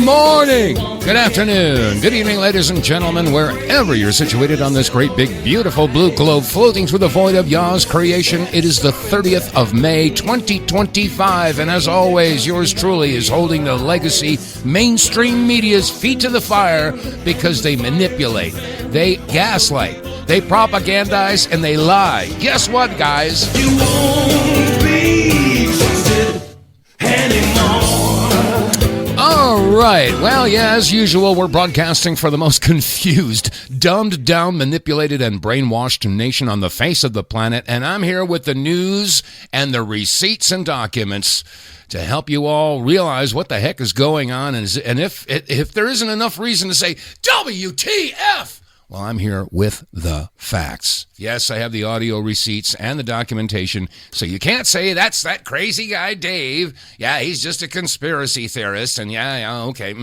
morning, good afternoon, good evening, ladies and gentlemen, wherever you're situated on this great, big, beautiful blue globe floating through the void of Yah's creation. It is the 30th of May, 2025, and as always, yours truly is holding the legacy mainstream media's feet to the fire because they manipulate, they gaslight, they propagandize, and they lie. Guess what, guys? You won't be trusted anymore. All right. Well, yeah, as usual, we're broadcasting for the most confused, dumbed down, manipulated, and brainwashed nation on the face of the planet. And I'm here with the news and the receipts and documents to help you all realize what the heck is going on. And if there isn't enough reason to say, WTF! Well, I'm here with the facts. Yes, I have the audio receipts and the documentation, so you can't say that's that crazy guy Dave. Yeah, he's just a conspiracy theorist, and yeah, okay,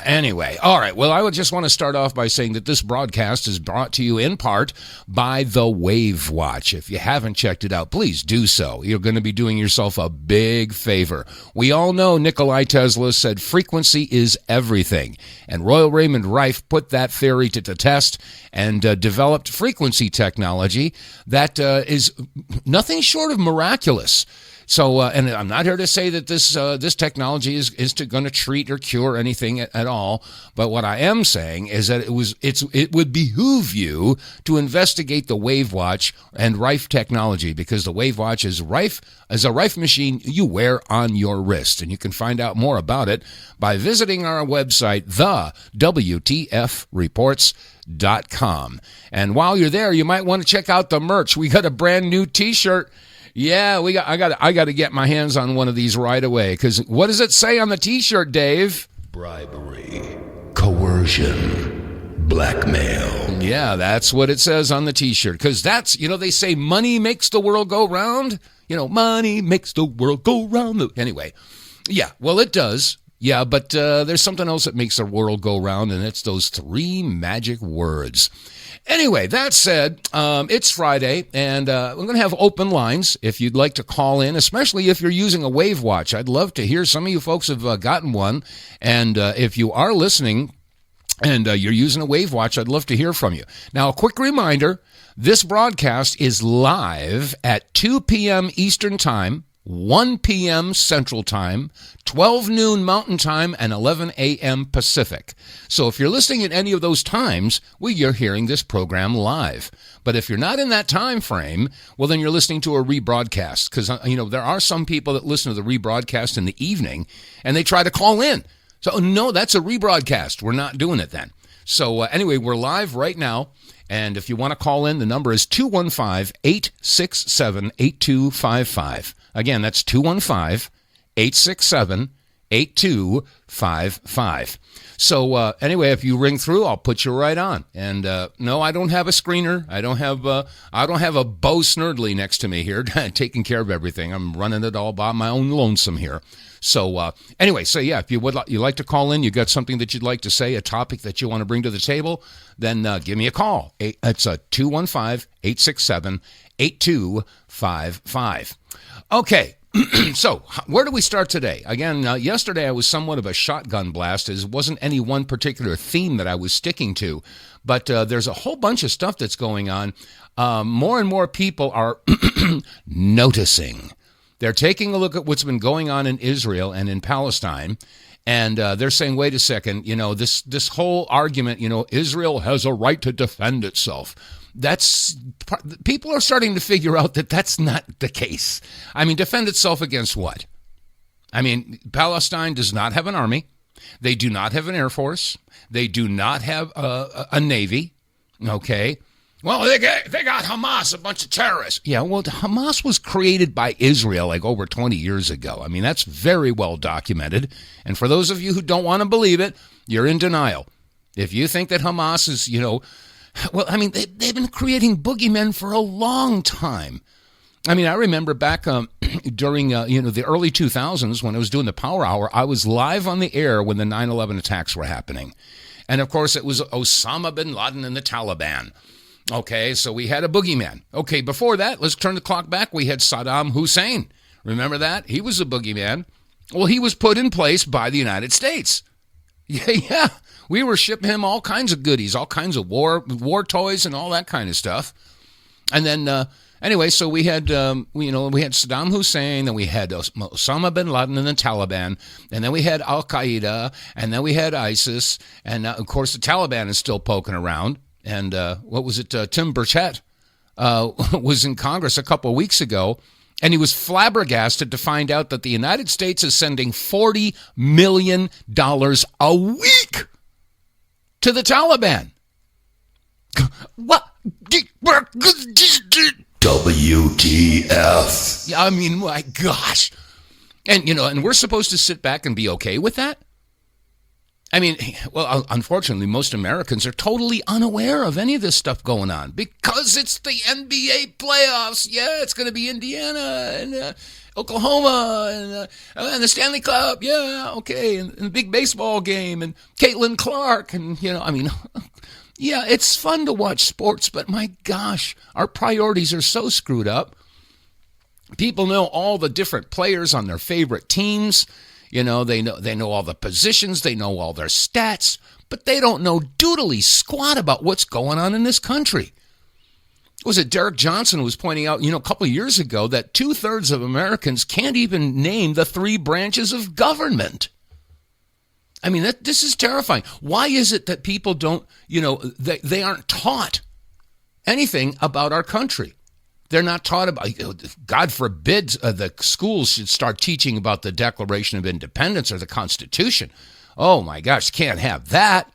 Anyway, all right, well, I would just want to start off by saying that this broadcast is brought to you in part by the Wave Watch. If you haven't checked it out, please do so. You're going to be doing yourself a big favor. We all know Nikola Tesla said frequency is everything, and Royal Raymond Rife put that theory to the test and developed frequency technology that is nothing short of miraculous. So, and I'm not here to say that this technology is going to treat or cure anything at all. But what I am saying is that it would behoove you to investigate the Wave Watch and Rife technology, because the Wave Watch is a Rife machine you wear on your wrist, and you can find out more about it by visiting our website, TheWTFReports.com. And while you're there, you might want to check out the merch. We got a brand new T-shirt. Yeah, I got to get my hands on one of these right away, because what does it say on the T-shirt, Dave? Bribery, coercion, blackmail. Yeah, that's what it says on the T-shirt, because that's, they say money makes the world go round. Money makes the world go round. Anyway, yeah, well, it does. Yeah, but there's something else that makes the world go round, and it's those three magic words. Anyway, that said, it's Friday, and we're going to have open lines if you'd like to call in, especially if you're using a Wave Watch. I'd love to hear. Some of you folks have gotten one, and if you are listening and you're using a Wave Watch, I'd love to hear from you. Now, a quick reminder, this broadcast is live at 2 p.m. Eastern Time, 1 p.m. Central Time, 12 noon Mountain Time, and 11 a.m. Pacific. So if you're listening at any of those times, well, you're hearing this program live. But if you're not in that time frame, well, then you're listening to a rebroadcast, because, there are some people that listen to the rebroadcast in the evening, and they try to call in. So, no, that's a rebroadcast. We're not doing it then. So, anyway, we're live right now. And if you want to call in, the number is 215-867-8255. Again, that's 215-867-8255. So anyway, if you ring through, I'll put you right on. And no, I don't have a screener. I don't have a Bo Snerdley next to me here taking care of everything. I'm running it all by my own lonesome here. So anyway, so yeah, if you would you like to call in, you got something that you'd like to say, a topic that you want to bring to the table, then give me a call. It's 215-867-8255. Okay. So, where do we start today? Again, yesterday I was somewhat of a shotgun blast, as it wasn't any one particular theme that I was sticking to, but there's a whole bunch of stuff that's going on. More and more people are noticing. They're taking a look at what's been going on in Israel and in Palestine, and they're saying, wait a second, this whole argument, Israel has a right to defend itself. People are starting to figure out that that's not the case. I mean, defend itself against what? I mean, Palestine does not have an army. They do not have an air force. They do not have a navy. Okay. Well, they got Hamas, a bunch of terrorists. Yeah, well, Hamas was created by Israel like over 20 years ago. I mean, that's very well documented. And for those of you who don't want to believe it, you're in denial. If you think that Hamas is, well, I mean, they've been creating boogeymen for a long time. I mean, I remember back during, the early 2000s when I was doing the Power Hour, I was live on the air when the 9/11 attacks were happening. And, of course, it was Osama bin Laden and the Taliban. Okay, so we had a boogeyman. Okay, before that, let's turn the clock back. We had Saddam Hussein. Remember that? He was a boogeyman. Well, he was put in place by the United States. Yeah. We were shipping him all kinds of goodies, all kinds of war toys and all that kind of stuff. And then, anyway, so we had, we had Saddam Hussein, then we had Osama bin Laden and the Taliban, and then we had Al-Qaeda, and then we had ISIS, and of course the Taliban is still poking around. And what was it? Tim Burchett was in Congress a couple of weeks ago, and he was flabbergasted to find out that the United States is sending $40 million a week to the Taliban. What? WTF. Yeah, I mean, my gosh. And, and we're supposed to sit back and be okay with that? I mean, well, unfortunately, most Americans are totally unaware of any of this stuff going on because it's the NBA playoffs. Yeah, it's going to be Indiana and Oklahoma and the Stanley Cup. Yeah, okay, and the big baseball game and Caitlin Clark. And, yeah, it's fun to watch sports, but my gosh, our priorities are so screwed up. People know all the different players on their favorite teams. They know all the positions, they know all their stats, but they don't know doodly squat about what's going on in this country. Was it Derek Johnson who was pointing out, a couple of years ago that 2/3 of Americans can't even name the 3 branches of government? I mean, this is terrifying. Why is it that people don't, they aren't taught anything about our country? They're not taught about, God forbid, the schools should start teaching about the Declaration of Independence or the Constitution. Oh my gosh, can't have that.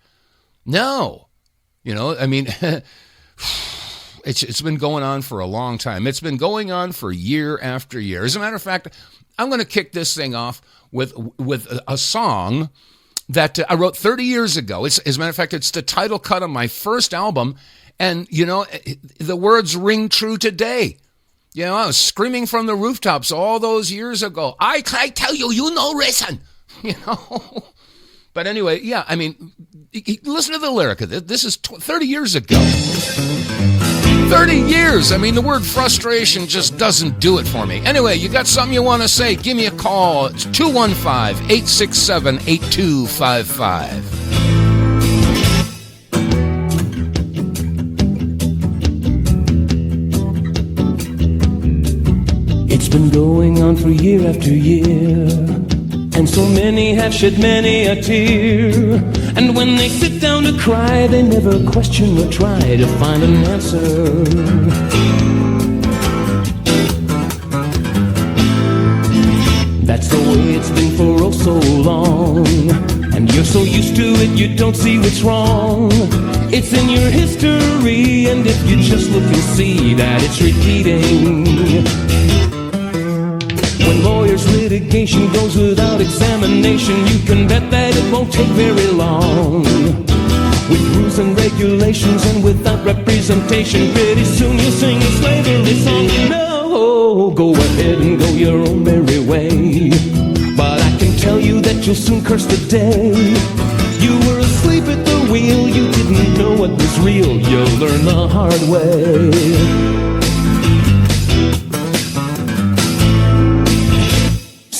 No. It's been going on for a long time. It's been going on for year after year. As a matter of fact, I'm going to kick this thing off with a song that I wrote 30 years ago. As a matter of fact, it's the title cut on my first album. And, the words ring true today. I was screaming from the rooftops all those years ago. I tell you, listen. But anyway, yeah, I mean, listen to the lyric of this. This is 30 years ago. 30 years. I mean, the word frustration just doesn't do it for me. Anyway, you got something you want to say, give me a call. It's 215-867-8255. It's been going on for year after year, and so many have shed many a tear. And when they sit down to cry, they never question or try to find an answer. That's the way it's been for oh so long, and you're so used to it you don't see what's wrong. It's in your history, and if you just look and see that it's repeating. When lawyers' litigation goes without examination, you can bet that it won't take very long. With rules and regulations and without representation, pretty soon you'll sing a slavery song. No, go ahead and go your own merry way, but I can tell you that you'll soon curse the day you were asleep at the wheel. You didn't know what was real. You'll learn the hard way.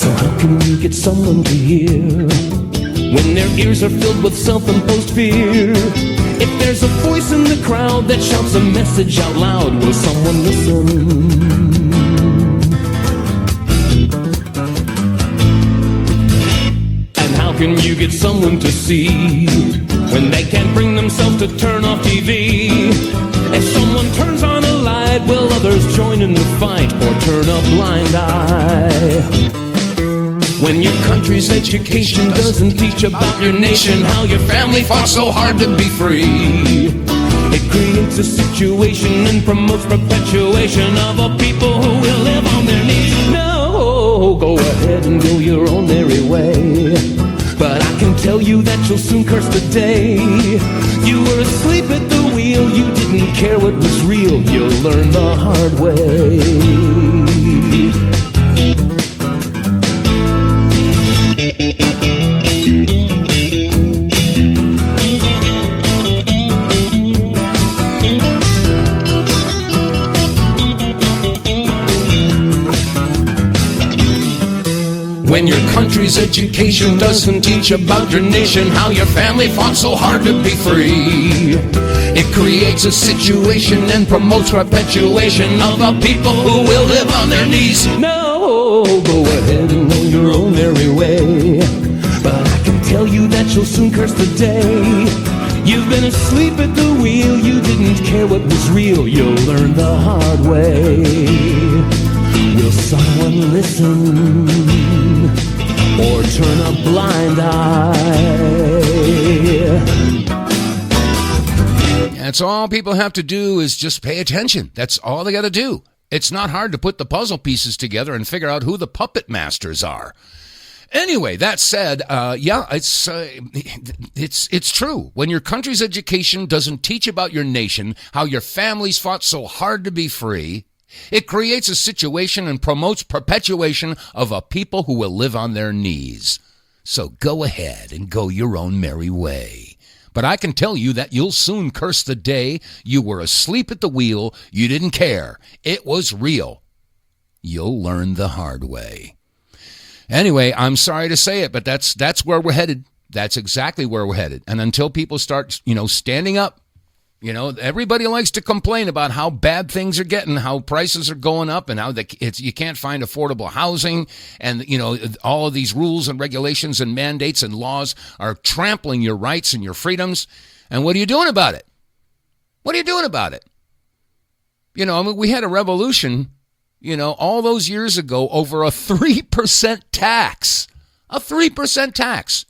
How can you get someone to hear when their ears are filled with self-imposed fear? If there's a voice in the crowd that shouts a message out loud, will someone listen? And how can you get someone to see when they can't bring themselves to turn off TV? If someone turns on a light, will others join in the fight or turn a blind eye? When your country's education doesn't teach about your nation, how your family fought so hard to be free, it creates a situation and promotes perpetuation of a people who will live on their knees. No, go ahead and go your own merry way, but I can tell you that you'll soon curse the day you were asleep at the wheel. You didn't care what was real. You'll learn the hard way. When your country's education doesn't teach about your nation, how your family fought so hard to be free. It creates a situation and promotes perpetuation of a people who will live on their knees. No, go ahead and go your own merry way, but I can tell you that you'll soon curse the day. You've been asleep at the wheel, you didn't care what was real, you'll learn the hard way. Will someone listen or turn a blind eye? That's all people have to do is just pay attention. That's all they got to do. It's not hard to put the puzzle pieces together and figure out who the puppet masters are. Anyway, that said, it's true. When your country's education doesn't teach about your nation, how your families fought so hard to be free, it creates a situation and promotes perpetuation of a people who will live on their knees. So go ahead and go your own merry way. But I can tell you that you'll soon curse the day you were asleep at the wheel, you didn't care. It was real. You'll learn the hard way. Anyway, I'm sorry to say it, but that's where we're headed. That's exactly where we're headed. And until people start, standing up, everybody likes to complain about how bad things are getting, how prices are going up, and how you can't find affordable housing, and all of these rules and regulations and mandates and laws are trampling your rights and your freedoms. And what are you doing about it? What are you doing about it? We had a revolution, all those years ago over a 3% tax. A 3% tax.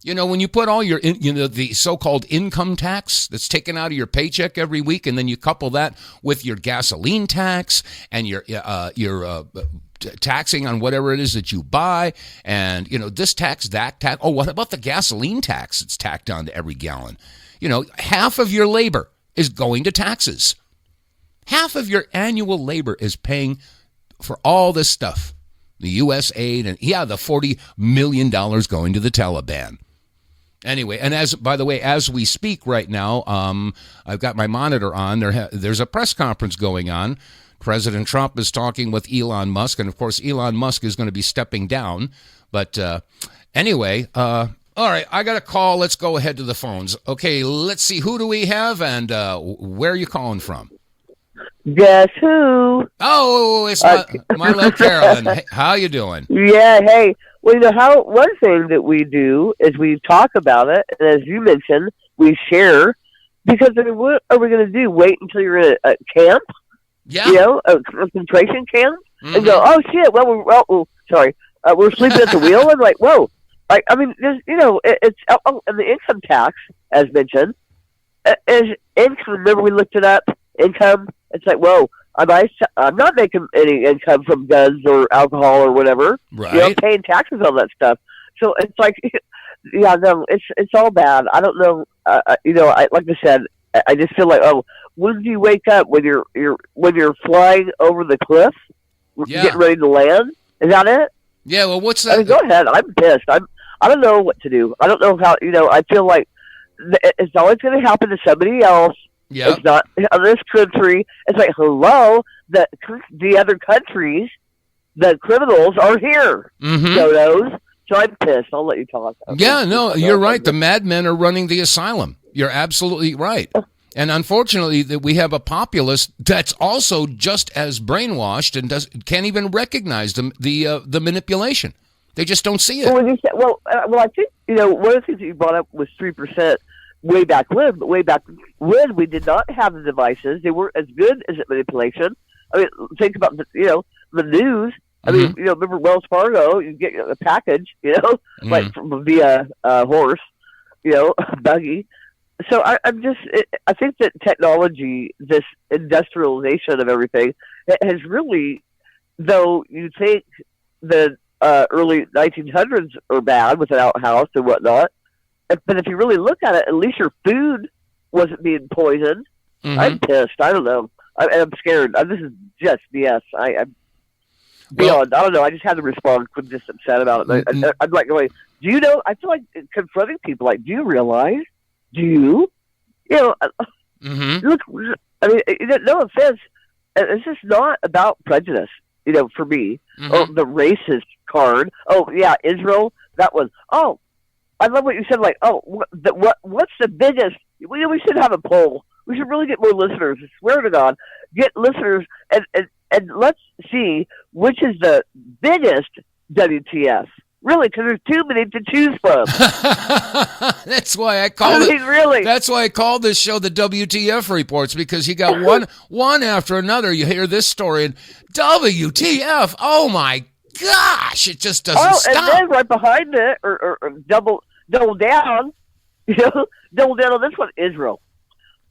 When you put all your, the so-called income tax that's taken out of your paycheck every week, and then you couple that with your gasoline tax and your taxing on whatever it is that you buy, and, this tax, that tax. Oh, what about the gasoline tax that's tacked on to every gallon? Half of your labor is going to taxes. Half of your annual labor is paying for all this stuff. The U.S. aid and, the $40 million going to the Taliban. Anyway, and by the way, as we speak right now, I've got my monitor on. There's a press conference going on. President Trump is talking with Elon Musk, and of course, Elon Musk is going to be stepping down. But anyway, all right, I got a call. Let's go ahead to the phones. Okay, let's see. Who do we have, and where are you calling from? Guess who? Oh, it's my little Carolyn. Hey, how you doing? Yeah, hey. Well, one thing that we do is we talk about it, and as you mentioned, we share, because what are we going to do? Wait until you're in a camp? Yeah. A concentration camp? Mm-hmm. And go, oh, shit, we're sleeping at the wheel? And like, whoa. It's and the income tax, as mentioned, is income. Remember we looked it up? Income. It's like, whoa, I'm not making any income from guns or alcohol or whatever. Right. Paying taxes on that stuff. So it's like, it's all bad. I don't know. Like I said, I just feel like, when do you wake up? When you're flying over the cliff, getting ready to land? Is that it? Yeah. Well, what's that? Go ahead. I'm pissed. I don't know what to do. I don't know how. I feel like it's always going to happen to somebody else. Yep. It's not in this country. It's like, hello, the other countries, the criminals are here. Mm-hmm. Dodos. So I'm pissed. I'll let you talk. Yeah, no, you're right. The madmen are running the asylum. You're absolutely right. And unfortunately, we have a populace that's also just as brainwashed and can't even recognize the manipulation. They just don't see it. Well, I think one of the things that you brought up was 3%. Way back when, we did not have the devices. They weren't as good as manipulation. I mean, think about the news. I mean, remember Wells Fargo? You get a package, like via horse, buggy. So I think that technology, this industrialization of everything, has really, though you think the early 1900s are bad with an outhouse and whatnot. But if you really look at it, at least your food wasn't being poisoned. Mm-hmm. I'm pissed. I don't know. I'm scared. This is just BS. I'm beyond. I don't know. I just had to respond. I'm just upset about it. I'm like going, do you know? I feel like confronting people. Like, do you realize? Do you? Look. I mean, no offense. It's just not about prejudice. For me, or the racist card. Oh yeah, Israel. That was. Oh, I love what you said. Like, oh, what's the biggest? We should have a poll. We should really get more listeners. I swear to God, get listeners and let's see which is the biggest WTF. Really, because there's too many to choose from. That's why I call it. Really. That's why I call this show the WTF reports, because you got one after another. You hear this story and WTF. Oh my gosh! It just doesn't stop. And then right behind it, or double down. Double down on this one, Israel.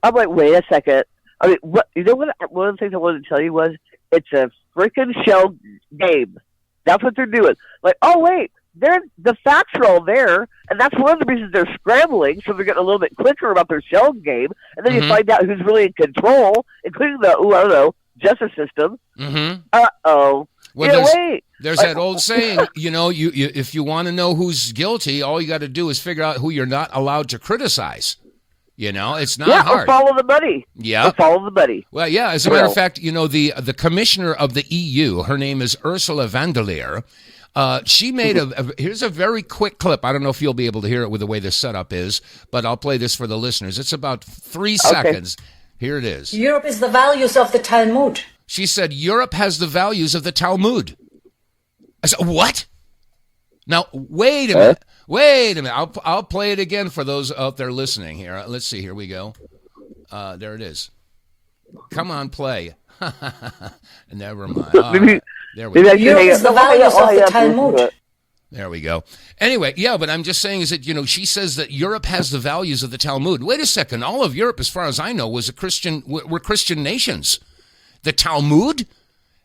I'm like, wait a second. I mean, what? You know what? One of the things I wanted to tell you was it's a freaking shell game. That's what they're doing. Like, oh wait, the facts are all there, and that's one of the reasons they're scrambling, so they're getting a little bit quicker about their shell game, and then you find out who's really in control, including the justice system. Well, wait. There's that old saying, you if you want to know who's guilty, all you got to do is figure out who you're not allowed to criticize. It's not hard. Or follow the money. Yeah. Or follow the money. Well, yeah, as a matter of fact, the commissioner of the EU, her name is Ursula von der Leyen. She made here's a very quick clip. I don't know if you'll be able to hear it with the way the setup is, but I'll play this for the listeners. It's about 3 seconds. Here it is. Europe is the values of the Talmud. She said, Europe has the values of the Talmud. I said, what? Now, wait a minute. Wait a minute. I'll play it again for those out there listening here. Let's see. Here we go. There it is. Come on, play. Never mind. Right. There we go. Europe is the values of the Talmud. There we go. Anyway, yeah, but I'm just saying is that, she says that Europe has the values of the Talmud. Wait a second. All of Europe, as far as I know, were Christian nations. The Talmud?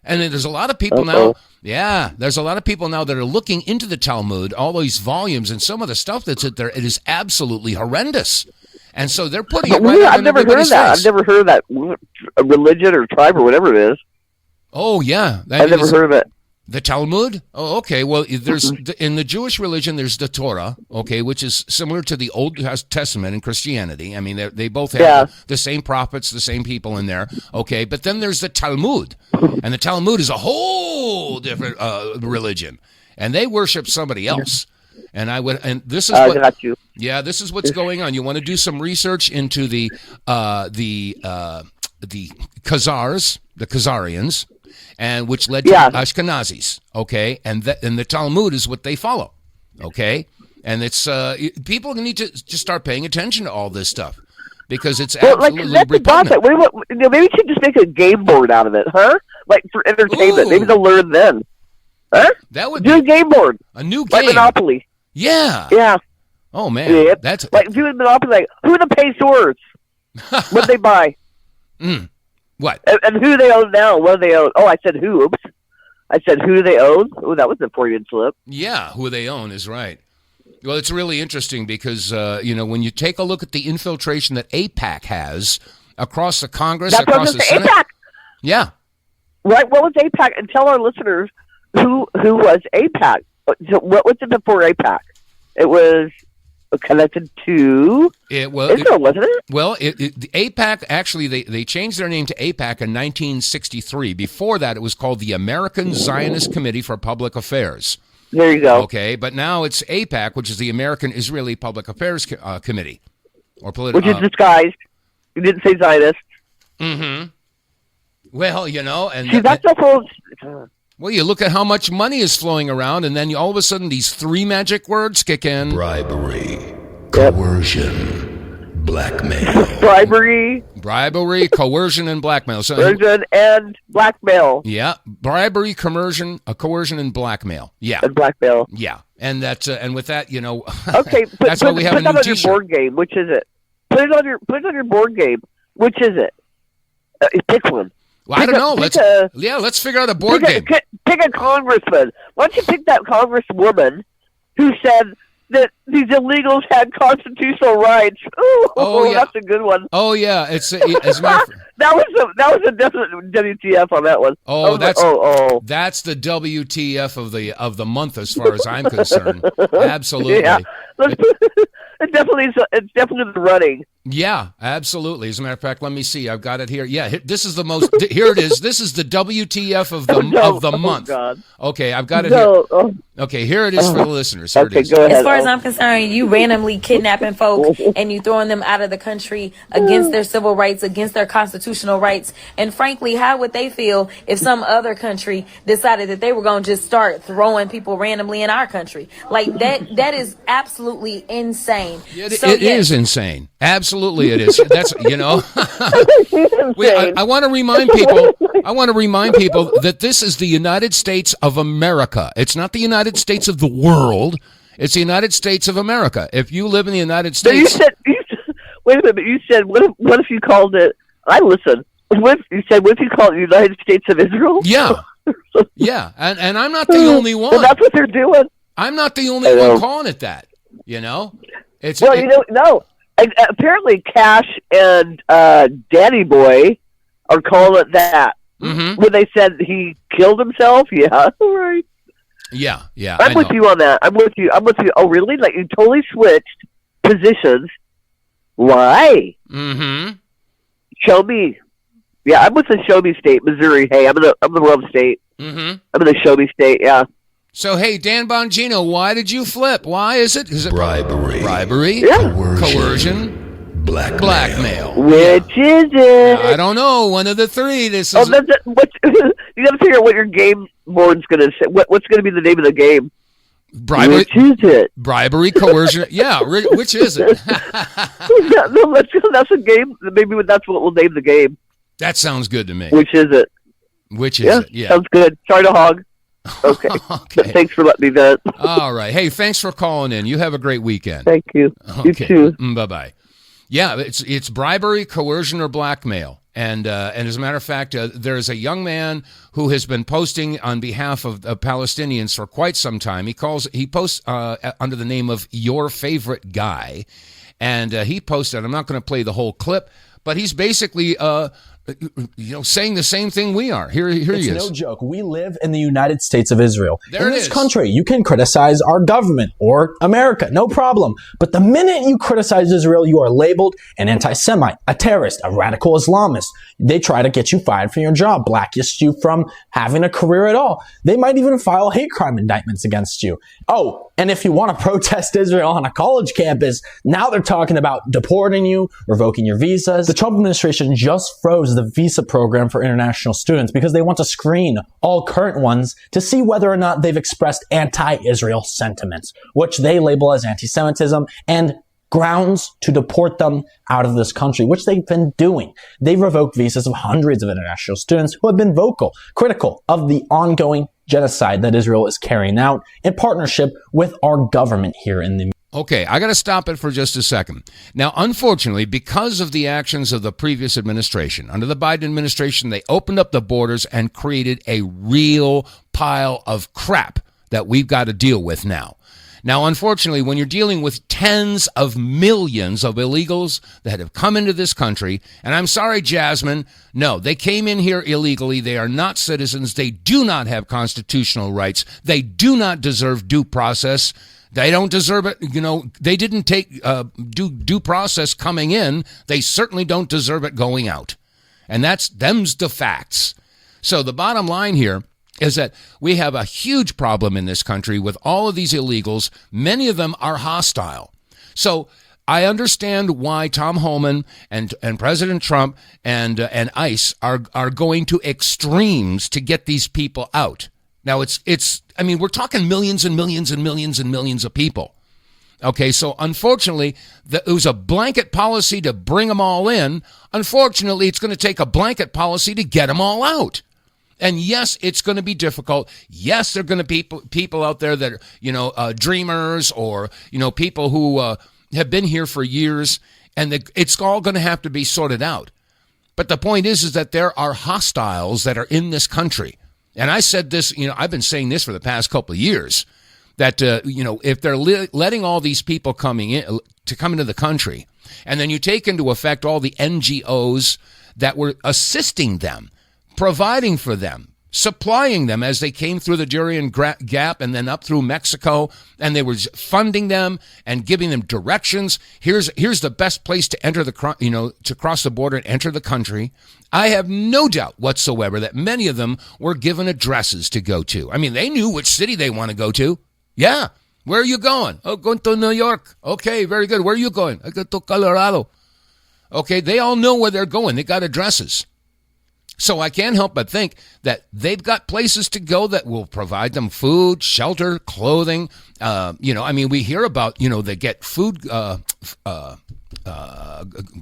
And then there's a lot of people now. Yeah, there's a lot of people now that are looking into the Talmud, all these volumes, and some of the stuff that's in there. It is absolutely horrendous, and so they're putting it right I've never heard of that. I've never heard of that religion or tribe or whatever it is. Oh yeah, I've never heard of it. The Talmud? Oh, okay. Well, there's in the Jewish religion, there's the Torah, okay, which is similar to the Old Testament in Christianity. I mean, they both have the same prophets, the same people in there, okay. But then there's the Talmud, and the Talmud is a whole different religion, and they worship somebody else. And this is what. Got you. Yeah, this is what's going on. You want to do some research into the Khazars, the Khazarians. And which led to Ashkenazis, okay? And the Talmud is what they follow, okay? And it's people need to just start paying attention to all this stuff because it's absolutely repugnant. Maybe we should just make a game board out of it, huh? Like for entertainment. Ooh. Maybe they'll learn then. Huh? That would do a game board. A new game. Like Monopoly. Yeah. Yeah. Oh, man. Yeah. That's like doing Monopoly. Like, who the payors? What they buy? What? And who do they own now? What do they own? Oh, I said who. Oops. I said who do they own? Oh, that was a Freudian slip. Yeah, who they own is right. Well, it's really interesting because, when you take a look at the infiltration that AIPAC has across the Congress, across the Senate. AIPAC. Yeah. Right, what was AIPAC? And tell our listeners who was AIPAC. So what was it before AIPAC? It was connected to Israel, wasn't it? Well, the AIPAC, actually, they changed their name to AIPAC in 1963. Before that, it was called the American Zionist Committee for Public Affairs. There you go. Okay, but now it's AIPAC, which is the American Israeli Public Affairs Committee. Which is disguised. You didn't say Zionist. Mm-hmm. Well, and... See, that's the whole... Well, you look at how much money is flowing around, and then all of a sudden these 3 magic words kick in. Bribery, coercion, blackmail. Bribery, coercion, and blackmail. Coercion and blackmail. Yeah, bribery, coercion, and blackmail. Yeah. And blackmail. Yeah, and that's and with that, okay, that's why we have a new T-shirt. Put it on your board game. Which is it? Put it on your board game. Which is it? Pick one. Well, I don't know. Let's figure out a board game. Pick a congressman. Why don't you pick that congresswoman who said that these illegals had constitutional rights? Ooh, that's a good one. Oh yeah, it's as a matter of, that was a definite WTF on that one. That's the WTF of the month as far as I'm concerned. Absolutely. Yeah. It's definitely the running. Yeah, absolutely. As a matter of fact, let me see. I've got it here. Yeah, this is the most. Here it is. This is the WTF of the month. God. Okay, I've got it here. Okay, here it is for the listeners. Here Okay, it is. go ahead. As far as I'm concerned, you randomly kidnapping folk and you throwing them out of the country against their civil rights, against their constitutional rights. And frankly, how would they feel if some other country decided that they were going to just start throwing people randomly in our country? Like that is absolutely insane. It is insane. Absolutely it is. That's, I want to remind people that this is the United States of America. It's not the United States of the world. It's the United States of America. If you live in the United States... So wait a minute, you said, what if you called it... I listened. What if you called it the United States of Israel? Yeah. Yeah, and I'm not the only one. Well, that's what they're doing. I'm not the only one calling it that, It's no. Apparently Cash and Danny Boy are calling it that. Mm-hmm. When they said he killed himself, yeah, right. Yeah. I'm with you on that. I'm with you. Oh, really? Like you totally switched positions. Why? Mm-hmm. Show me. Yeah, I'm with the Show Me State, Missouri. Hey, I'm in the wrong state. Mm-hmm. I'm in the Show Me State. Yeah. So, hey, Dan Bongino, why did you flip? Why is it? Is it bribery? Yeah. Coercion? Blackmail. Which is it? I don't know. One of the three. This is. Oh, that's it. You got to figure out what your game board's going to say. What's going to be the name of the game? Bribery. Which is it? Bribery, coercion. Yeah, which is it? No, that's a game. Maybe that's what we'll name the game. That sounds good to me. Which is it? Which is it? Yeah. Sounds good. Sorry to hog. Okay. Okay. Thanks for letting me vent. All right. Hey, thanks for calling in. You have a great weekend. Thank you. Okay. You too. Bye-bye. Yeah, it's bribery, coercion, or blackmail. And as a matter of fact, there's a young man who has been posting on behalf of Palestinians for quite some time. He posts under the name of Your Favorite Guy. And he posted, I'm not going to play the whole clip, but he's basically saying the same thing we are. Here he is. It's no joke. We live in the United States of Israel. There in it this is. country, you can criticize our government or America, no problem. But the minute you criticize Israel, you are labeled an anti-Semite, a terrorist, a radical Islamist. They try to get you fired from your job, blacklist you from having a career at all. They might even file hate crime indictments against you. Oh, and if you want to protest Israel on a college campus, now they're talking about deporting you, revoking your visas. The Trump administration just froze the visa program for international students because they want to screen all current ones to see whether or not they've expressed anti-Israel sentiments, which they label as anti-Semitism and grounds to deport them out of this country, which they've been doing. They've revoked visas of hundreds of international students who have been critical of the ongoing genocide that Israel is carrying out in partnership with our government here in the... Okay, I got to stop it for just a second. Now, unfortunately, because of the actions of the previous administration, under the Biden administration, they opened up the borders and created a real pile of crap that we've got to deal with now. Now, unfortunately, when you're dealing with tens of millions of illegals that have come into this country, and I'm sorry, Jasmine, no, they came in here illegally. They are not citizens. They do not have constitutional rights. They do not deserve due process. They don't deserve it. They didn't take due process coming in. They certainly don't deserve it going out. And them's the facts. So the bottom line here is that we have a huge problem in this country with all of these illegals. Many of them are hostile. So I understand why Tom Homan and President Trump and ICE are going to extremes to get these people out. Now we're talking millions and millions and millions and millions of people. Okay, so unfortunately, it was a blanket policy to bring them all in. Unfortunately, it's going to take a blanket policy to get them all out. And yes, it's going to be difficult. Yes, there are going to be people out there that are, dreamers or, people who have been here for years, and it's all going to have to be sorted out. But the point is that there are hostiles that are in this country. And I said this, I've been saying this for the past couple of years, that, if they're letting all these people come into the country, and then you take into effect all the NGOs that were assisting them, providing for them, supplying them as they came through the Darien Gap and then up through Mexico, and they were funding them and giving them directions. Here's the best place to enter to cross the border and enter the country. I have no doubt whatsoever that many of them were given addresses to go to. I mean, they knew which city they want to go to. Yeah. Where are you going? Oh, going to New York. Okay, very good. Where are you going? I go to Colorado. Okay, they all know where they're going. They got addresses. So I can't help but think that they've got places to go that will provide them food, shelter, clothing. We hear about, they get food,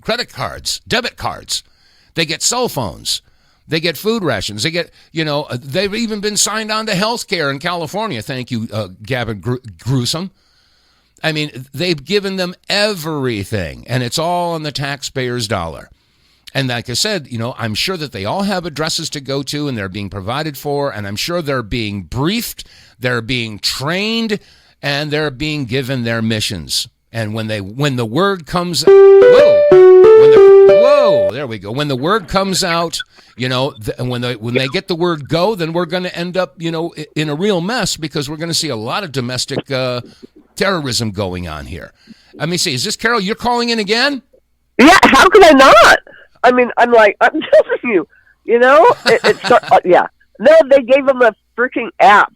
credit cards, debit cards. They get cell phones. They get food rations. They get, they've even been signed on to health care in California. Thank you, Gavin Gruesome. I mean, they've given them everything, and it's all on the taxpayer's dollar. And like I said, I'm sure that they all have addresses to go to, and they're being provided for, and I'm sure they're being briefed, they're being trained, and they're being given their missions. And when the word comes, there we go. When the word comes out, when they get the word go, then we're going to end up, in a real mess, because we're going to see a lot of domestic terrorism going on here. Let me see. Is this Carol? You're calling in again? Yeah. How could I not? I mean, I'm telling you, yeah. No, they gave them a freaking app.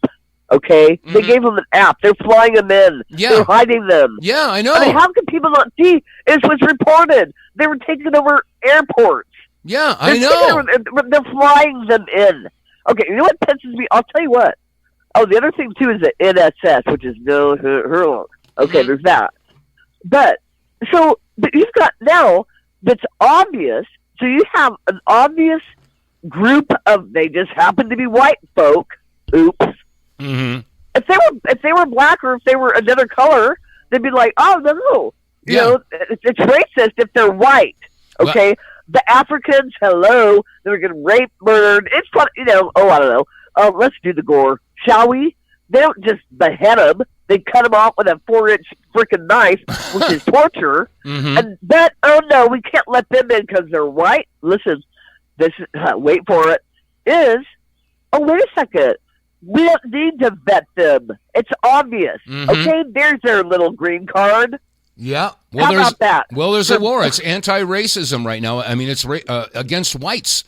Okay, mm-hmm. They gave them an app. They're flying them in. Yeah. They're hiding them. Yeah, I know. I mean, how can people not see? It was reported. They were taking over airports. Yeah, I know. They're flying them in. Okay, you know what pisses me? I'll tell you what. Oh, the other thing, too, is the NSS, which is no hurl. Okay, there's that. But you've got now that's obvious. So you have an obvious group of, they just happen to be white folk. Oops. Mm-hmm. If they were black, or if they were another color, they'd be like, oh, no. It's racist if they're white. Okay? Well, the Africans, hello, they're getting raped, murdered. It's fun, I don't know. Let's do the gore, shall we? They don't just behead them. They cut them off with a 4-inch freaking knife, which is torture. Mm-hmm. And that, oh no, we can't let them in because they're white. Listen, this is, wait for it, is, oh, wait a second. We don't need to vet them. It's obvious. Mm-hmm. Okay, there's their little green card. Yeah. Well, how about that? Well, there's a war. It's anti-racism right now. I mean, it's against whites.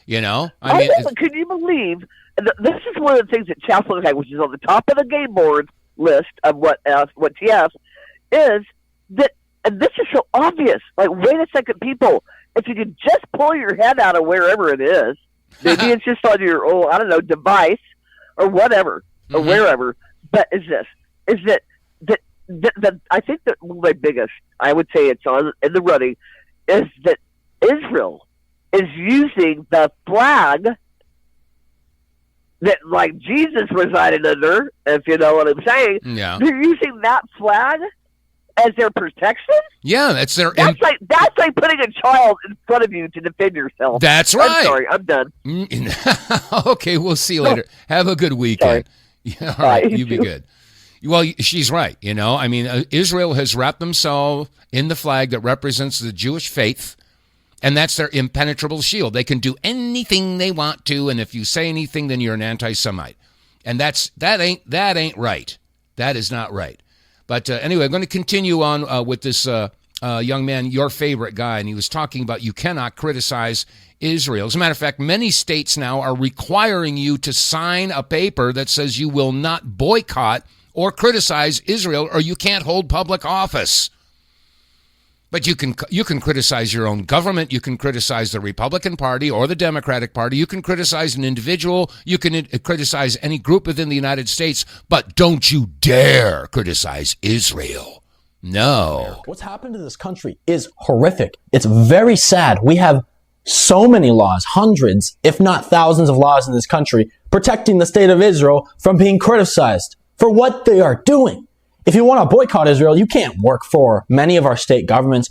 I mean, can you believe? This is one of the things that Chancellor had, which is on the top of the game board list of what TF is that, and this is so obvious. Like, wait a second, people. If you could just pull your head out of wherever it is, maybe it's just on your device or whatever or wherever. But is that I think that one of my biggest, I would say it's on in the running, is that Israel is using the flag that, like, Jesus resided under, if you know what I'm saying. Yeah. They're using that flag as their protection? Yeah, that's their... That's like putting a child in front of you to defend yourself. That's right. I'm sorry, I'm done. Okay, we'll see you later. Have a good weekend. Yeah, all right, you be good. Well, she's right, I mean, Israel has wrapped themselves in the flag that represents the Jewish faith, and that's their impenetrable shield. They can do anything they want to, and if you say anything, then you're an anti-Semite. And that ain't right. That is not right. But anyway, I'm going to continue on with this young man, your favorite guy, and he was talking about you cannot criticize Israel. As a matter of fact, many states now are requiring you to sign a paper that says you will not boycott or criticize Israel, or you can't hold public office. But you can criticize your own government. You can criticize the Republican Party or the Democratic Party. You can criticize an individual. You can criticize any group within the United States. But don't you dare criticize Israel. No. What's happened to this country is horrific. It's very sad. We have so many laws, hundreds, if not thousands of laws in this country, protecting the state of Israel from being criticized for what they are doing. If you want to boycott Israel, you can't work for many of our state governments,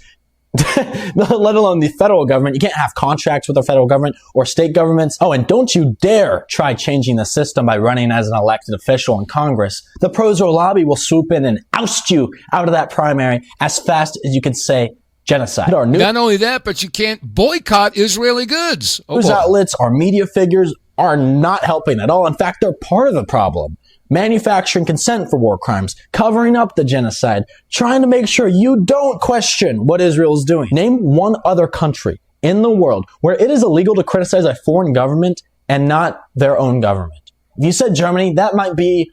let alone the federal government. You can't have contracts with the federal government or state governments. Oh, and don't you dare try changing the system by running as an elected official in Congress. The pro-Israel lobby will swoop in and oust you out of that primary as fast as you can say genocide. Not only that, but you can't boycott Israeli goods. News outlets, our media figures are not helping at all. In fact, they're part of the problem. Manufacturing consent for war crimes, covering up the genocide, trying to make sure you don't question what Israel is doing. Name one other country in the world where it is illegal to criticize a foreign government and not their own government. If you said Germany, that might be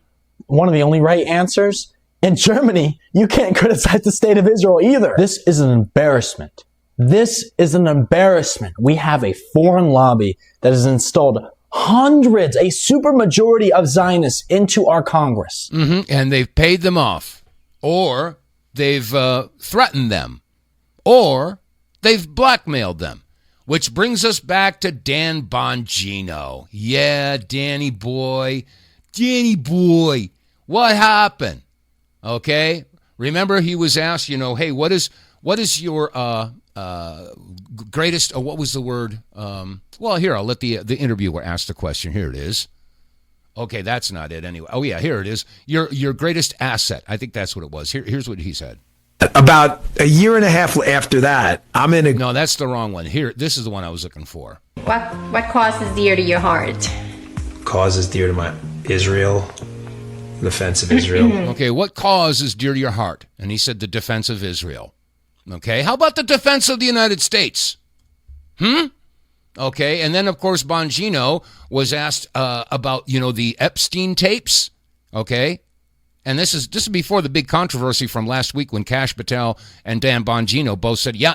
one of the only right answers? In Germany, you can't criticize the state of Israel either. This is an embarrassment. This is an embarrassment. We have a foreign lobby that has installed hundreds, a supermajority of Zionists into our Congress. And they've paid them off, or they've threatened them, or they've blackmailed them, which brings us back to Dan Bongino. Yeah, Danny boy, what happened? Okay, remember he was asked, hey, what is your greatest? What was the word? Well, here, I'll let the interviewer ask the question. Here it is. Okay, that's not it anyway. Oh yeah, here it is. Your greatest asset. I think that's what it was. Here's what he said. About a year and a half after that, I'm in a... No, that's the wrong one. Here, this is the one I was looking for. What cause is dear to your heart? Cause is dear to my Israel, defense of Israel. Okay, what cause is dear to your heart? And he said the defense of Israel. Okay, how about the defense of the United States? Okay, and then, of course, Bongino was asked about, the Epstein tapes, okay? And this is before the big controversy from last week when Kash Patel and Dan Bongino both said, yeah,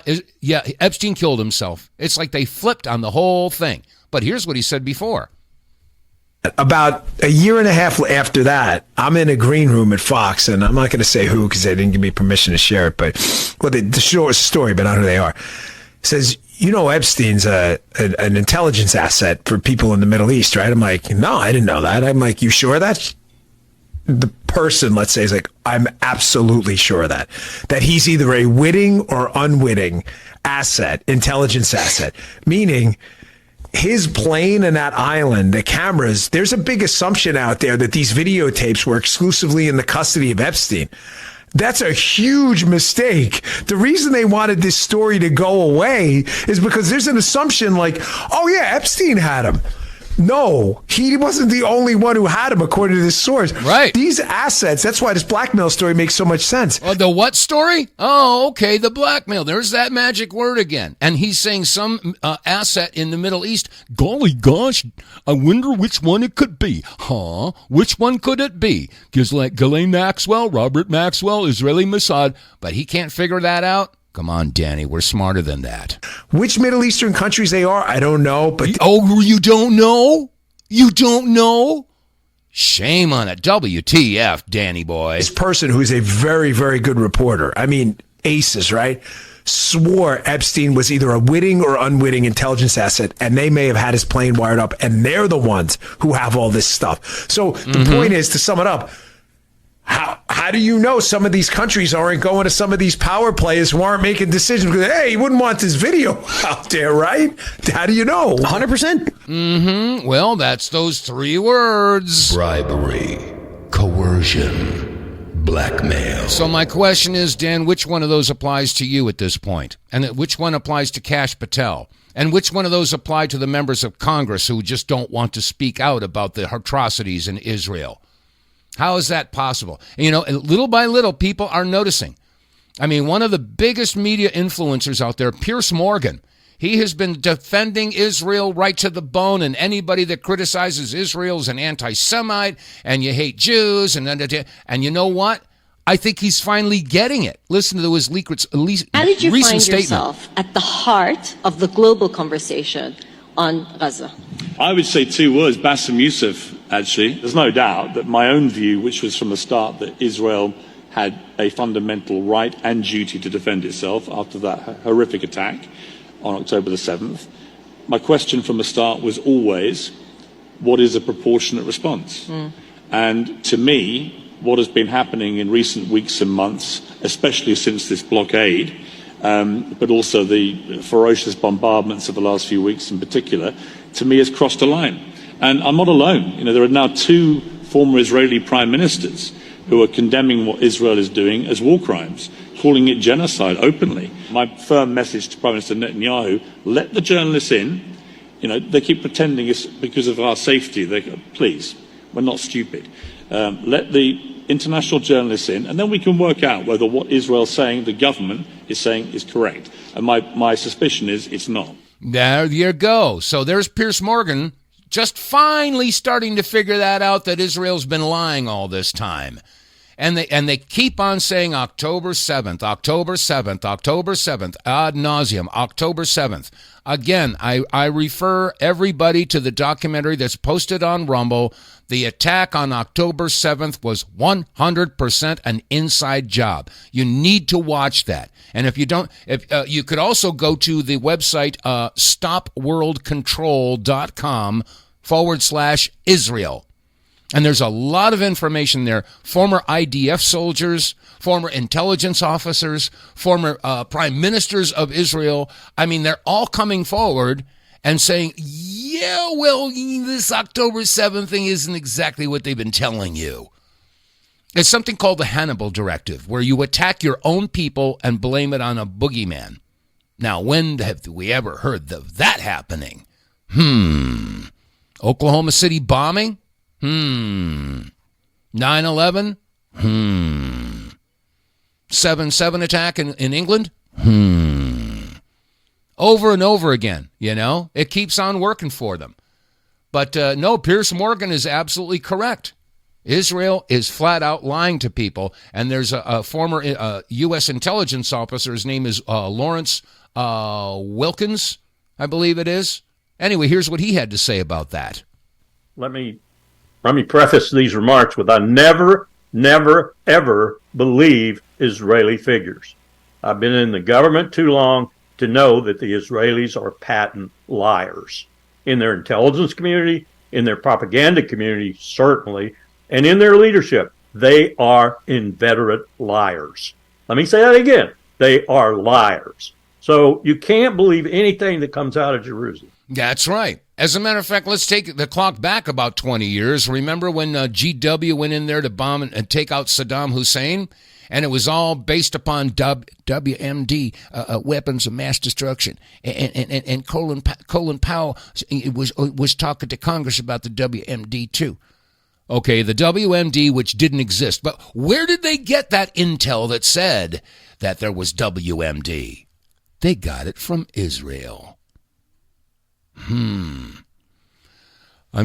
Epstein killed himself. It's like they flipped on the whole thing. But here's what he said before. About a year and a half after that, I'm in a green room at Fox, and I'm not going to say who because they didn't give me permission to share it, but the short story, but I don't know who they are. It says, Epstein's an intelligence asset for people in the Middle East, right? I'm like, no, I didn't know that. I'm like, you sure of that? The person, let's say, is like, I'm absolutely sure of that. That he's either a witting or unwitting asset, intelligence asset, meaning his plane and that island, the cameras, there's a big assumption out there that these videotapes were exclusively in the custody of Epstein. That's a huge mistake. The reason they wanted this story to go away is because there's an assumption like, oh yeah, Epstein had him. No, he wasn't the only one who had him, according to this source. Right. These assets, that's why this blackmail story makes so much sense. The what story? Oh, okay, the blackmail. There's that magic word again. And he's saying some asset in the Middle East. Golly gosh, I wonder which one it could be. Huh? Which one could it be? Ghislaine Maxwell, Robert Maxwell, Israeli Mossad. But he can't figure that out? Come on, Danny, we're smarter than that. Which Middle Eastern countries they are, I don't know. But you don't know? You don't know? Shame on it. WTF, Danny boy. This person who's a very, very good reporter, I mean, aces, right? Swore Epstein was either a witting or unwitting intelligence asset, and they may have had his plane wired up, and they're the ones who have all this stuff. So the point is, to sum it up, how do you know some of these countries aren't going to some of these power players who aren't making decisions because, hey, you wouldn't want this video out there, right? How do you know? 100%. Well, that's those three words. Bribery, coercion, blackmail. So my question is, Dan, which one of those applies to you at this point? And which one applies to Kash Patel? And which one of those apply to the members of Congress who just don't want to speak out about the atrocities in Israel? How is that possible? Little by little, people are noticing. I mean, one of the biggest media influencers out there, Piers Morgan, he has been defending Israel right to the bone, and anybody that criticizes Israel is an anti-Semite, and you hate Jews, and you know what? I think he's finally getting it. Listen to his recent statement. How did you find yourself at the heart of the global conversation on Gaza? I would say two words, Bassem Youssef, actually. There's no doubt that my own view, which was from the start that Israel had a fundamental right and duty to defend itself after that horrific attack on October the 7th. My question from the start was always, what is a proportionate response? And to me, what has been happening in recent weeks and months, especially since this blockade, but also the ferocious bombardments of the last few weeks in particular, to me has crossed a line. And I'm not alone. There are now two former Israeli prime ministers who are condemning what Israel is doing as war crimes, calling it genocide openly. My firm message to Prime Minister Netanyahu, let the journalists in. They keep pretending it's because of our safety. Please, we're not stupid. Let the international journalists in, and then we can work out whether what Israel's saying, the government is saying, is correct. And my suspicion is it's not. There you go. So there's Piers Morgan just finally starting to figure that out, that Israel's been lying all this time. And they keep on saying October 7th, October 7th, October 7th, ad nauseum, October 7th. Again, I refer everybody to the documentary that's posted on Rumble. The attack on October 7th was 100% an inside job. You need to watch that. And if you don't, you could also go to the website stopworldcontrol.com/Israel. And there's a lot of information there. Former IDF soldiers, former intelligence officers, former prime ministers of Israel. I mean, they're all coming forward and saying, yeah, well, this October 7th thing isn't exactly what they've been telling you. It's something called the Hannibal Directive, where you attack your own people and blame it on a boogeyman. Now, when have we ever heard of that happening? Oklahoma City bombing? 9/11? 7/7 attack in England? Over and over again, you know? It keeps on working for them. But no, Piers Morgan is absolutely correct. Israel is flat out lying to people. And there's a former U.S. intelligence officer. His name is Lawrence Wilkins, I believe it is. Anyway, here's what he had to say about that. Let me preface these remarks with I never, ever believe Israeli figures. I've been in the government too long to know that the Israelis are patent liars. In their intelligence community, in their propaganda community, certainly, and in their leadership, they are inveterate liars. Let me say that again. They are liars. So you can't believe anything that comes out of Jerusalem. That's right. As a matter of fact, let's take the clock back about 20 years. Remember when GW went in there to bomb and take out Saddam Hussein? And it was all based upon WMD, weapons of mass destruction. And Colin Powell was talking to Congress about the WMD too. Okay, the WMD, which didn't exist. But where did they get that intel that said that there was WMD? They got it from Israel. I'm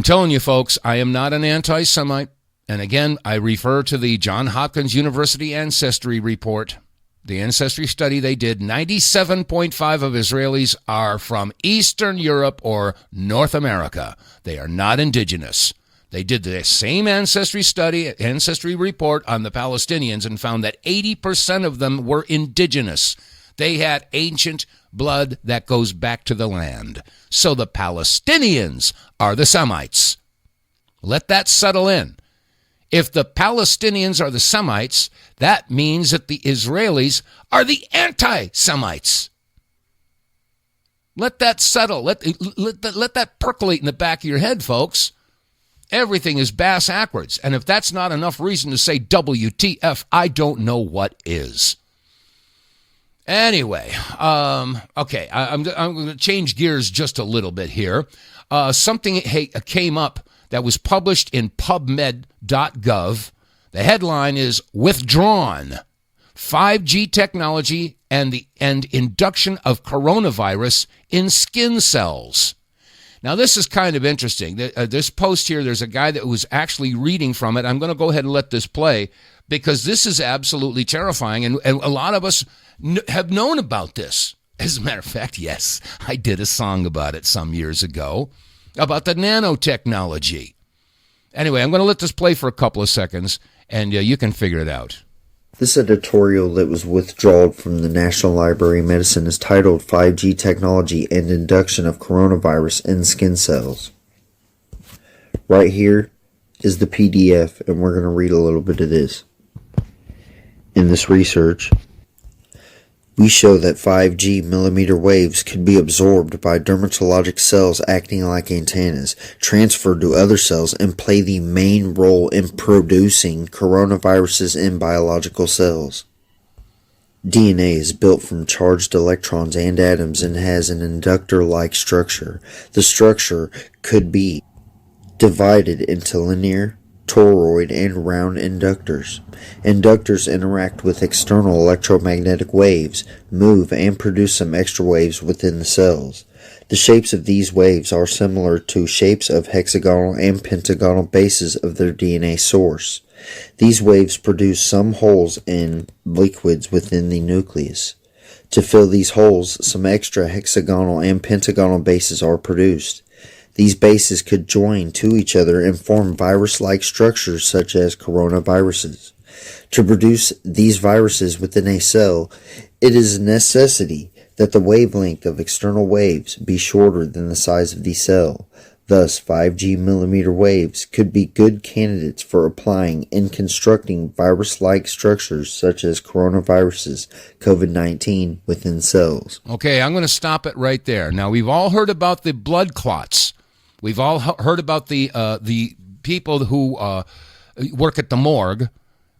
telling you, folks, I am not an anti-Semite. And again, I refer to the Johns Hopkins University Ancestry Report. The ancestry study they did, 97.5% of Israelis are from Eastern Europe or North America. They are not indigenous. They did the same ancestry report on the Palestinians and found that 80% of them were indigenous. They had ancient blood that goes back to the land. So the Palestinians are the Semites. Let that settle in. If the Palestinians are the Semites, that means that the Israelis are the anti-Semites. Let that settle. Let that percolate in the back of your head, folks. Everything is bass-ackwards. And if that's not enough reason to say WTF, I don't know what is. Anyway, okay, I'm going to change gears just a little bit here. Something came up that was published in PubMed.gov. The headline is Withdrawn: 5G Technology and Induction of Coronavirus in Skin Cells. Now, this is kind of interesting. This post here, there's a guy that was actually reading from it. I'm going to go ahead and let this play because this is absolutely terrifying, and a lot of us have known about this. As a matter of fact, yes, I did a song about it some years ago, about the nanotechnology. Anyway, I'm going to let this play for a couple of seconds, and you can figure it out. This editorial that was withdrawn from the National Library of Medicine is titled 5G Technology and Induction of Coronavirus in Skin Cells. Right here is the PDF, and we're going to read a little bit of this. In this research, we show that 5G millimeter waves could be absorbed by dermatologic cells acting like antennas, transferred to other cells, and play the main role in producing coronaviruses in biological cells. DNA is built from charged electrons and atoms and has an inductor-like structure. The structure could be divided into linear, toroid, and round inductors. Inductors interact with external electromagnetic waves, move, and produce some extra waves within the cells. The shapes of these waves are similar to shapes of hexagonal and pentagonal bases of their DNA source. These waves produce some holes in liquids within the nucleus. To fill these holes, some extra hexagonal and pentagonal bases are produced. These bases could join to each other and form virus-like structures such as coronaviruses. To produce these viruses within a cell, it is a necessity that the wavelength of external waves be shorter than the size of the cell. Thus, 5G millimeter waves could be good candidates for applying in constructing virus-like structures such as coronaviruses, COVID-19, within cells. Okay, I'm going to stop it right there. Now, we've all heard about the blood clots. We've all heard about the people who work at the morgue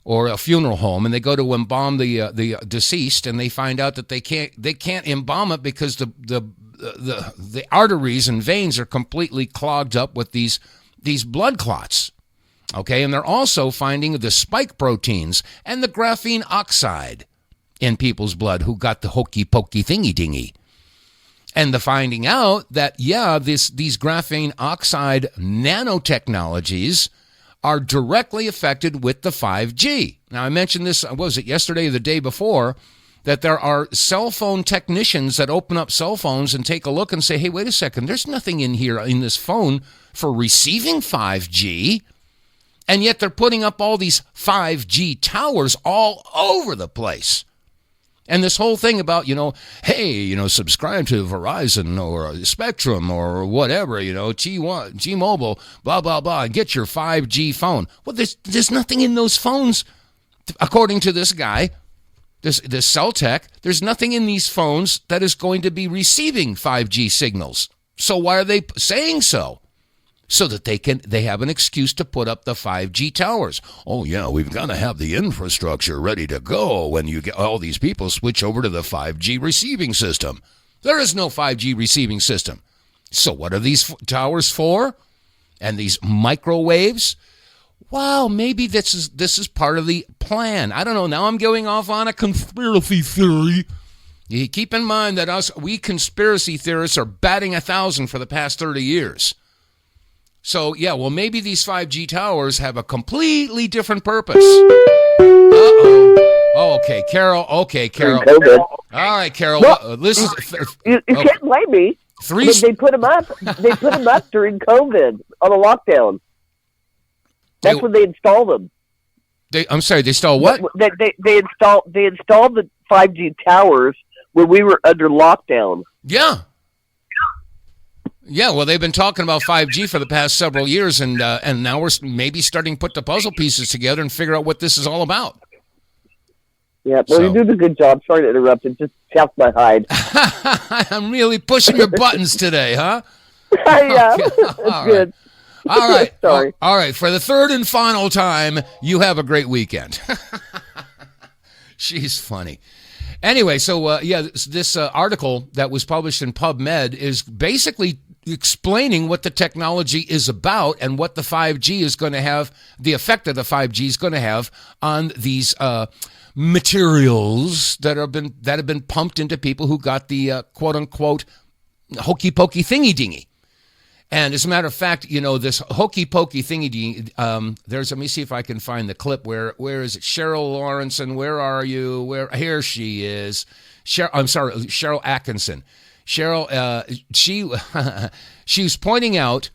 or a funeral home, and they go to embalm the deceased, and they find out that they can't embalm it because the arteries and veins are completely clogged up with these blood clots. Okay, and they're also finding the spike proteins and the graphene oxide in people's blood who got the hokey pokey thingy dingy. And the finding out that, these graphene oxide nanotechnologies are directly affected with the 5G. Now, I mentioned this, was it yesterday or the day before, that there are cell phone technicians that open up cell phones and take a look and say, hey, wait a second, there's nothing in here in this phone for receiving 5G. And yet they're putting up all these 5G towers all over the place. And this whole thing about, subscribe to Verizon or Spectrum or whatever, T-Mobile, blah, blah, blah, and get your 5G phone. Well, there's nothing in those phones, according to this guy, this cell tech, there's nothing in these phones that is going to be receiving 5G signals. So why are they saying so? So that they have an excuse to put up the 5G towers. Oh, yeah, we've got to have the infrastructure ready to go when you get all these people switch over to the 5G receiving system. There is no 5G receiving system. So what are these towers for? And these microwaves? Wow, maybe this is part of the plan. I don't know. Now I'm going off on a conspiracy theory. You keep in mind that we conspiracy theorists are batting 1,000 for the past 30 years. So, maybe these 5G towers have a completely different purpose. Uh-oh. Oh, okay, Carol. COVID. All right, Carol. Well, Listen. You can't blame me. They put them up. They put them up during COVID on a lockdown. That's when they installed them. I'm sorry. They installed what? They installed the 5G towers when we were under lockdown. Yeah. Yeah, well, they've been talking about 5G for the past several years, and now we're maybe starting to put the puzzle pieces together and figure out what this is all about. Yeah, well, you did a good job. Sorry to interrupt. It just chapped my hide. I'm really pushing your buttons today, huh? Yeah, that's good. All right. Sorry. All right. For the third and final time, you have a great weekend. She's funny. Anyway, so this article that was published in PubMed is basically explaining what the technology is about and what the 5G is going to have, the effect that the 5G is going to have on these materials that have been pumped into people who got the quote unquote hokey pokey thingy dingy. And as a matter of fact, this hokey pokey thingy dingy, let me see if I can find the clip. Where is it? Cheryl Lawrence, and where are you? Here she is. Sharyl Attkisson. Cheryl, she was pointing out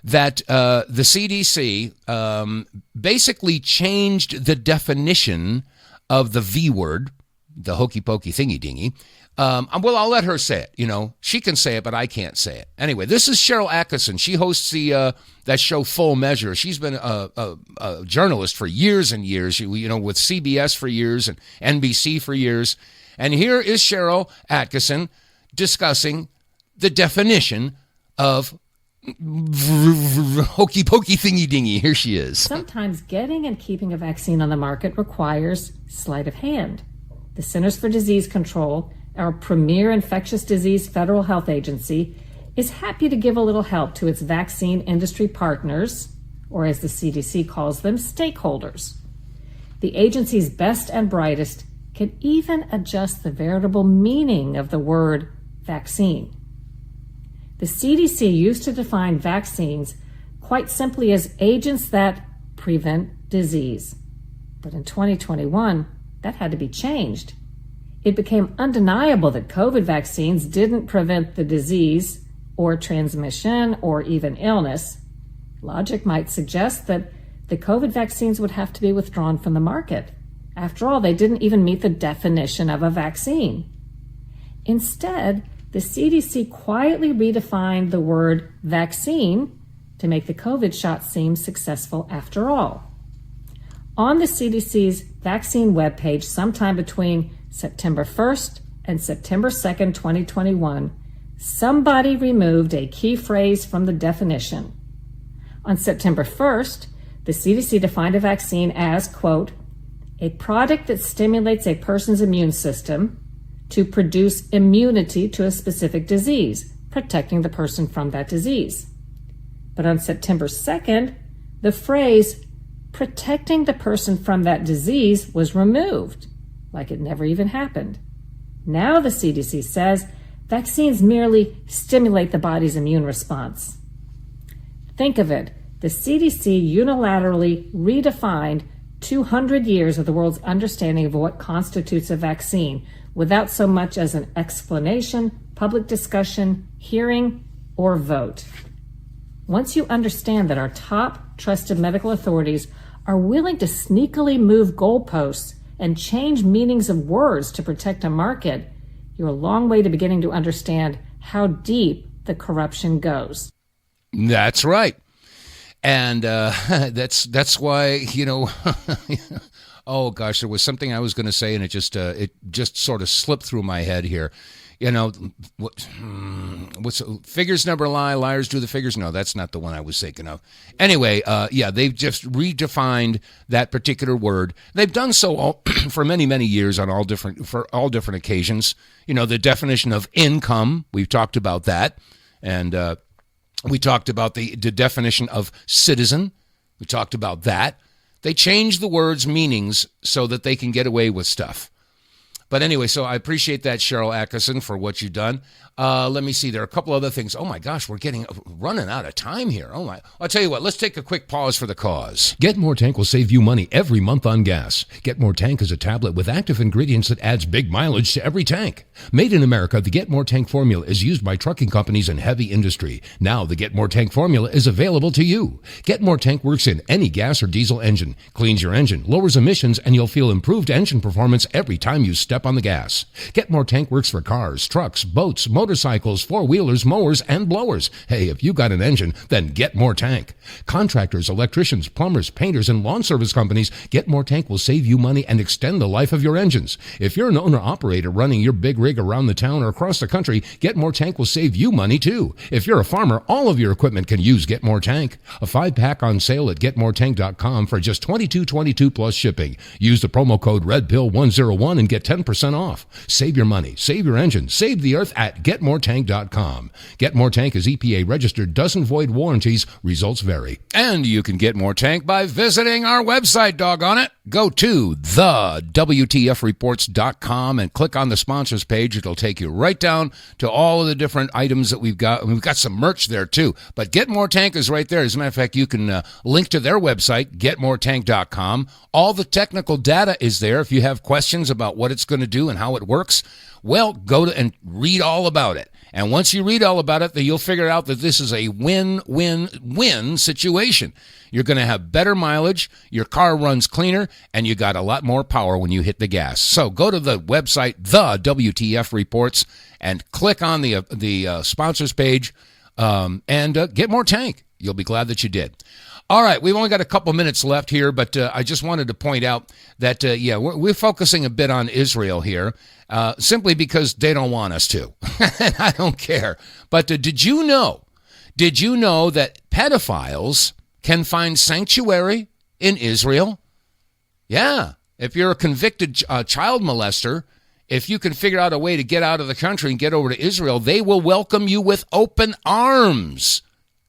that the CDC basically changed the definition of the V word, the hokey pokey thingy dingy. Well, I'll let her say it. She can say it, but I can't say it. Anyway, this is Sharyl Attkisson. She hosts that show Full Measure. She's been a journalist for years and years, with CBS for years and NBC for years. And here is Sharyl Attkisson discussing the definition of hokey pokey thingy dingy. Here she is. Sometimes getting and keeping a vaccine on the market requires sleight of hand. The Centers for Disease Control, our premier infectious disease federal health agency, is happy to give a little help to its vaccine industry partners, or as the CDC calls them, stakeholders. The agency's best and brightest can even adjust the veritable meaning of the word vaccine. The CDC used to define vaccines quite simply as agents that prevent disease. But in 2021, that had to be changed. It became undeniable that COVID vaccines didn't prevent the disease or transmission or even illness. Logic might suggest that the COVID vaccines would have to be withdrawn from the market. After all, they didn't even meet the definition of a vaccine. Instead, the CDC quietly redefined the word vaccine to make the COVID shot seem successful after all. On the CDC's vaccine webpage, sometime between September 1st and September 2nd, 2021, somebody removed a key phrase from the definition. On September 1st, the CDC defined a vaccine as, quote, a product that stimulates a person's immune system to produce immunity to a specific disease, protecting the person from that disease. But on September 2nd, the phrase protecting the person from that disease was removed, like it never even happened. Now the CDC says vaccines merely stimulate the body's immune response. Think of it. The CDC unilaterally redefined 200 years of the world's understanding of what constitutes a vaccine without so much as an explanation, public discussion, hearing, or vote. Once you understand that our top trusted medical authorities are willing to sneakily move goalposts and change meanings of words to protect a market, you're a long way to beginning to understand how deep the corruption goes. That's right. And that's why, you know, oh gosh, there was something I was going to say, and it just sort of slipped through my head here. You know, what's figures never lie, liars do the figures? No, that's not the one I was thinking of. Anyway, yeah, they've just redefined that particular word. They've done so for many, many years on all different occasions. You know, the definition of income, we've talked about that, and we talked about the definition of citizen. We talked about that. They changed the words' meanings so that they can get away with stuff. But anyway, so I appreciate that, Sharyl Attkisson, for what you've done. Let me see. There are a couple other things. Oh, my gosh, we're running out of time here. Oh, my. I'll tell you what. Let's take a quick pause for the cause. Get More Tank will save you money every month on gas. Get More Tank is a tablet with active ingredients that adds big mileage to every tank. Made in America, the Get More Tank formula is used by trucking companies and heavy industry. Now, the Get More Tank formula is available to you. Get More Tank works in any gas or diesel engine, cleans your engine, lowers emissions, and you'll feel improved engine performance every time you step on the gas. Get More Tank works for cars, trucks, boats, motorcycles, four-wheelers, mowers, and blowers. Hey, if you got an engine, then Get More Tank. Contractors, electricians, plumbers, painters, and lawn service companies, Get More Tank will save you money and extend the life of your engines. If you're an owner-operator running your big rig around the town or across the country, Get More Tank will save you money too. If you're a farmer, all of your equipment can use Get More Tank. A 5-pack on sale at GetMoreTank.com for just $22.22 plus shipping. Use the promo code REDPILL101 and get 10% off. Save your money, save your engine, save the earth at GetMoreTank.com. Get More Tank is EPA registered, doesn't void warranties, results vary. And you can get More Tank by visiting our website, doggone it. Go to TheWTFReports.com and click on the sponsors page. It'll take you right down to all of the different items that we've got. And we've got some merch there too. But Get More Tank is right there. As a matter of fact, you can link to their website, GetMoreTank.com. All the technical data is there. If you have questions about what it's going to do and how it works, well, go to and read all about it. And once you read all about it, then you'll figure out that this is a win-win-win situation. You're going to have better mileage, your car runs cleaner, and you got a lot more power when you hit the gas. So go to the website, The WTF Reports, and click on the sponsors page and get More Tank. You'll be glad that you did. All right, we've only got a couple minutes left here, but I just wanted to point out that, we're focusing a bit on Israel here, simply because they don't want us to. And I don't care. But did you know that pedophiles can find sanctuary in Israel? Yeah, if you're a convicted child molester, if you can figure out a way to get out of the country and get over to Israel, they will welcome you with open arms.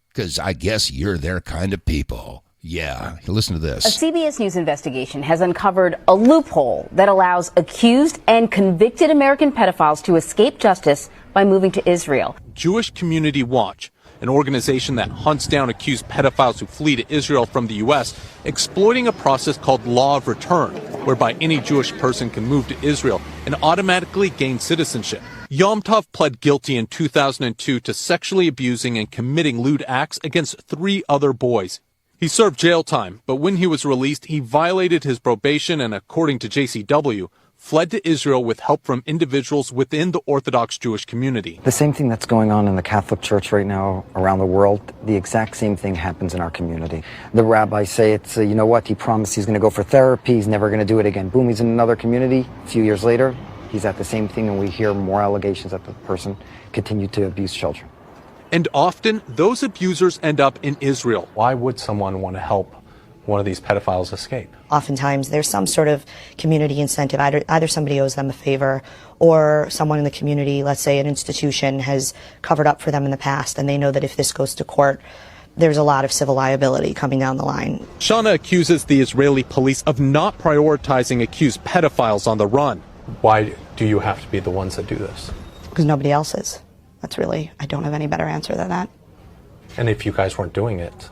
Because I guess you're their kind of people. Yeah, listen to this. A CBS News investigation has uncovered a loophole that allows accused and convicted American pedophiles to escape justice by moving to Israel. Jewish Community Watch, an organization that hunts down accused pedophiles who flee to Israel from the U.S., exploiting a process called Law of Return, whereby any Jewish person can move to Israel and automatically gain citizenship. Yom Tov pled guilty in 2002 to sexually abusing and committing lewd acts against 3 other boys. He served jail time, but when he was released, he violated his probation and, according to JCW, fled to Israel with help from individuals within the Orthodox Jewish community. The same thing that's going on in the Catholic Church right now around the world, the exact same thing happens in our community. The rabbis say it's, you know what, he promised he's going to go for therapy, he's never going to do it again. Boom, he's in another community. A few years later, he's at the same thing, and we hear more allegations that the person continued to abuse children. And often, those abusers end up in Israel. Why would someone want to help one of these pedophiles escape? Oftentimes there's some sort of community incentive. Either somebody owes them a favor, or someone in the community, let's say an institution, has covered up for them in the past, and they know that if this goes to court, there's a lot of civil liability coming down the line. Shauna accuses the Israeli police of not prioritizing accused pedophiles on the run. Why do you have to be the ones that do this? Because nobody else is. I don't have any better answer than that. And if you guys weren't doing it,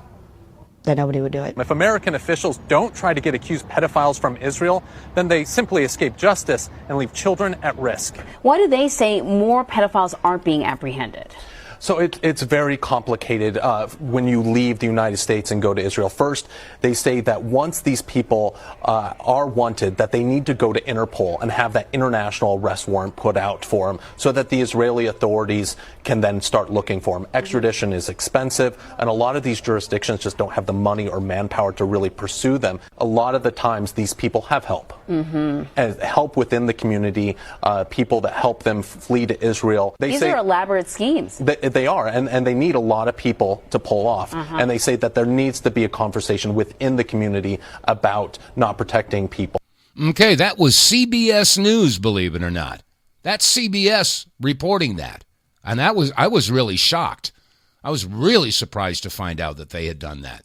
then nobody would do it. If American officials don't try to get accused pedophiles from Israel, then they simply escape justice and leave children at risk. Why do they say more pedophiles aren't being apprehended? So it's very complicated when you leave the United States and go to Israel. First, they say that once these people are wanted, that they need to go to Interpol and have that international arrest warrant put out for them so that the Israeli authorities can then start looking for them. Extradition is expensive, and a lot of these jurisdictions just don't have the money or manpower to really pursue them. A lot of the times, these people have help. And help within the community, people that help them flee to Israel. These are elaborate schemes. They are, and they need a lot of people to pull off. And they say that there needs to be a conversation within the community about not protecting people. Okay, that was CBS News, believe it or not. That's CBS reporting that. And I was really shocked. I was really surprised to find out that they had done that.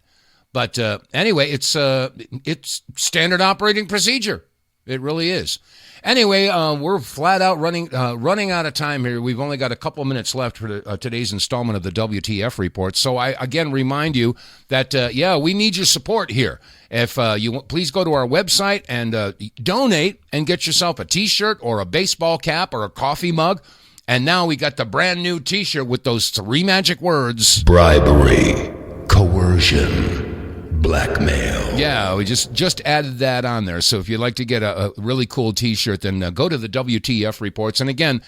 But anyway, it's standard operating procedure. It really is. Anyway, we're flat out running out of time here. We've only got a couple minutes left for today's installment of the WTF Report. So I again remind you that, we need your support here. If you please go to our website and donate and get yourself a T-shirt or a baseball cap or a coffee mug. And now we got the brand new T-shirt with those 3 magic words: bribery, coercion, blackmail. Yeah, we just added that on there. So if you'd like to get a really cool T-shirt, then go to the WTF Reports. And again,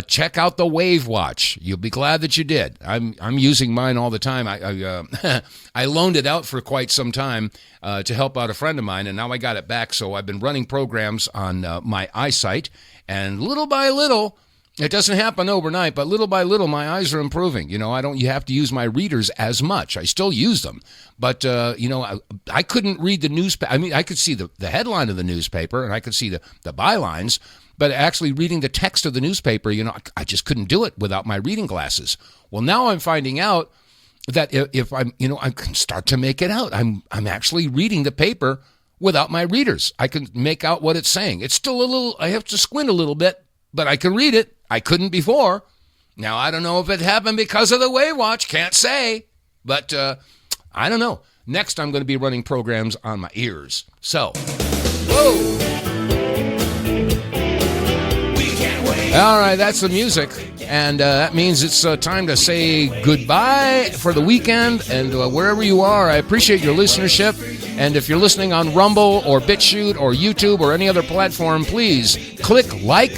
check out the Wave Watch. You'll be glad that you did. I'm using mine all the time. I loaned it out for quite some time to help out a friend of mine, and now I got it back. So I've been running programs on my eyesight, and little by little, it doesn't happen overnight, but little by little, my eyes are improving. You have to use my readers as much. I still use them. But, I couldn't read the newspaper. I mean, I could see the headline of the newspaper, and I could see the bylines, but actually reading the text of the newspaper, I just couldn't do it without my reading glasses. Well, now I'm finding out that if I can start to make it out. I'm actually reading the paper without my readers. I can make out what it's saying. It's still I have to squint a little bit, but I can read it. I couldn't before. Now, I don't know if it happened because of the Wave Watch. Can't say. But I don't know. Next, I'm going to be running programs on my ears. So, whoa. All right, that's the music. And that means it's time to say goodbye for the weekend. And wherever you are, I appreciate your listenership. And if you're listening on Rumble or BitChute or YouTube or any other platform, please click like,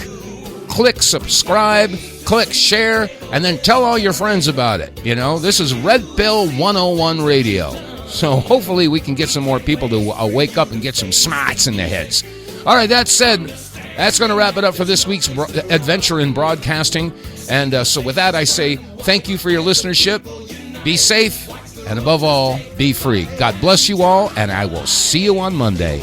click subscribe, click share, and then tell all your friends about it. This is Red Pill 101 Radio. So hopefully we can get some more people to wake up and get some smarts in their heads. All right, that said, that's going to wrap it up for this week's adventure in broadcasting. And so with that, I say thank you for your listenership. Be safe, and above all, be free. God bless you all, and I will see you on Monday.